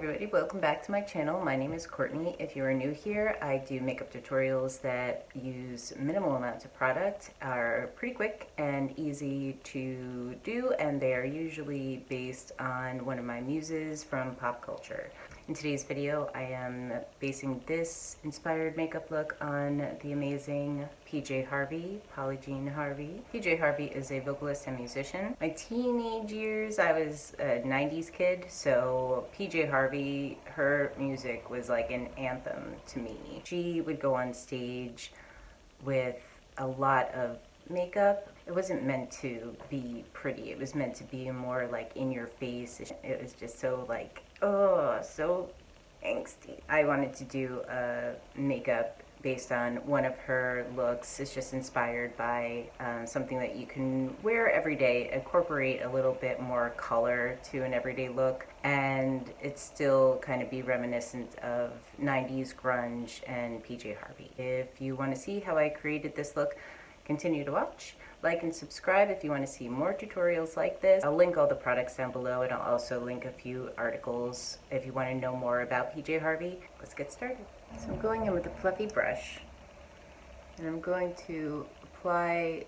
everybody, welcome back to my channel. My name is Courtney. If you are new here, I do makeup tutorials that use minimal amounts of product, are pretty quick and easy to do, and they are usually based on one of my muses from pop culture. In today's video, I am basing this inspired makeup look on the amazing PJ Harvey, PJ Harvey. PJ Harvey is a vocalist and musician. My teenage years, I was a 90's kid, so PJ Harvey, her music was like an anthem to me. She would go on stage with a lot of makeup. It wasn't meant to be pretty. It was meant to be more like in your face. It was just so like, oh, so angsty. I wanted to do a makeup based on one of her looks. It's just inspired by something that you can wear every day, incorporate a little bit more color to an everyday look, and it still kind of be reminiscent of 90's grunge and PJ Harvey. If you want to see how I created this look, continue to watch. Like and subscribe if you want to see more tutorials like this. I'll link all the products down below, and I'll also link a few articles if you want to know more about PJ Harvey. Let's get started. So I'm going in with a fluffy brush, and I'm going to apply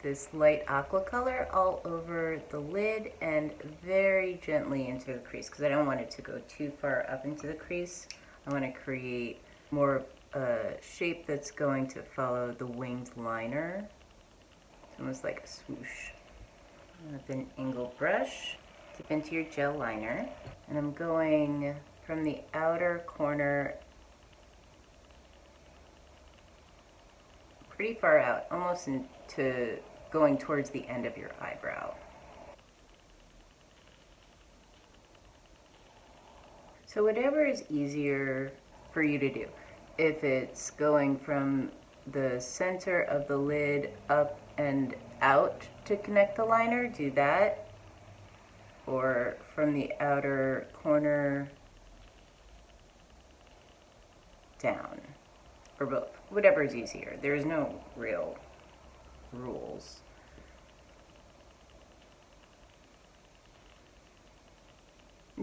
this light aqua color all over the lid and very gently into the crease, because I don't want it to go too far up into the crease. I want to create more shape that's going to follow the winged liner. It's almost like a swoosh. With an angled brush, dip into your gel liner, and I'm going from the outer corner pretty far out, almost into going towards the end of your eyebrow. So whatever is easier for you to do. If it's going from the center of the lid up and out to connect the liner, do that. Or from the outer corner down, or both. Whatever is easier. There's no real rules.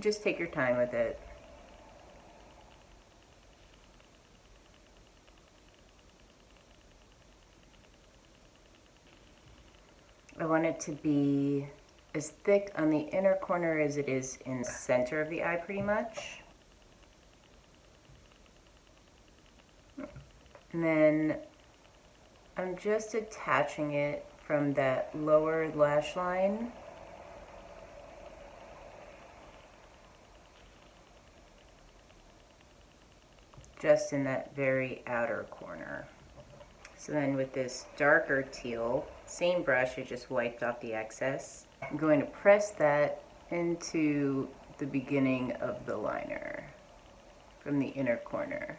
Just take your time with it. I want it to be as thick on the inner corner as it is in the center of the eye, pretty much. And then I'm just attaching it from that lower lash line just in that very outer corner. So then with this darker teal, same brush, I just wiped off the excess. I'm going to press that into the beginning of the liner from the inner corner.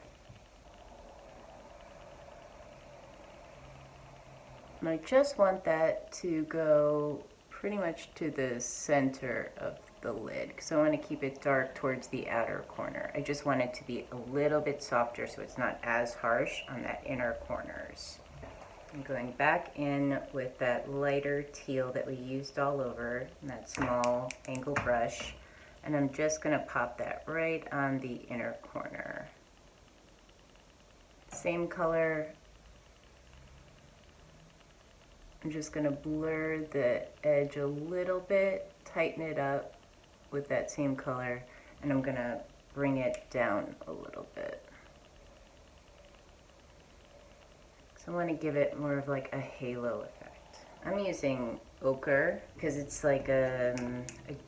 And I just want that to go pretty much to the center of the lid, because I want to keep it dark towards the outer corner. I just want it to be a little bit softer so it's not as harsh on that inner corners. I'm going back in with that lighter teal that we used all over, that small angle brush, and I'm just going to pop that right on the inner corner. Same color. I'm just going to blur the edge a little bit, tighten it up with that same color, and I'm going to bring it down a little bit. So I want to give it more of like a halo effect. I'm using ochre because it's like a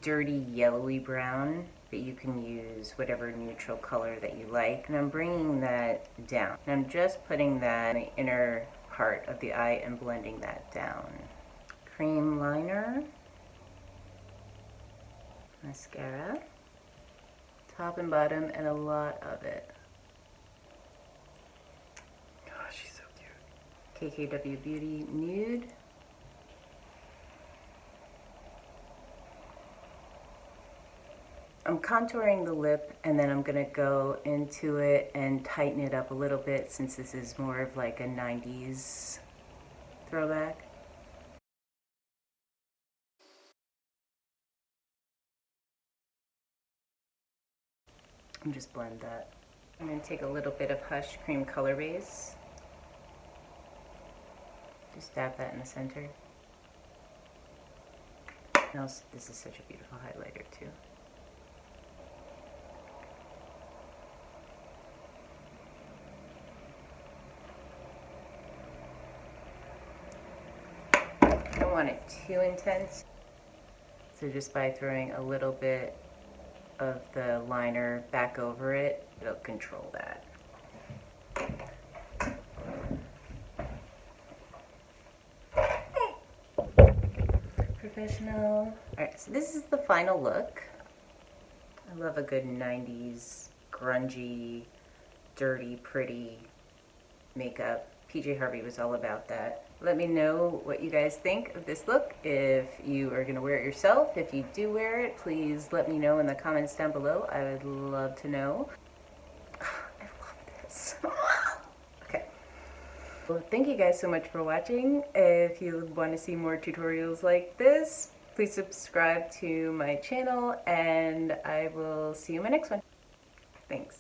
dirty yellowy brown, but you can use whatever neutral color that you like. And I'm bringing that down. And I'm just putting that in the inner part of the eye and blending that down. Cream liner, mascara, top and bottom, and a lot of it. Oh, she's so cute. KKW Beauty Nude. I'm contouring the lip, and then I'm going to go into it and tighten it up a little bit, since this is more of like a 90's throwback. and just blend that. I'm going to take a little bit of Hush Cream Color Base. Just dab that in the center. Now, this is such a beautiful highlighter too. I don't want it too intense, so just by throwing a little bit of the liner back over it, it'll control that. Professional. Alright, so this is the final look. I love a good 90s, grungy, dirty, pretty makeup. PJ Harvey was all about that. Let me know what you guys think of this look. If you are going to wear it yourself, if you do wear it, please let me know in the comments down below. I would love to know. I love this. Okay. Well, thank you guys so much for watching. If you want to see more tutorials like this, please subscribe to my channel, and I will see you in my next one. Thanks.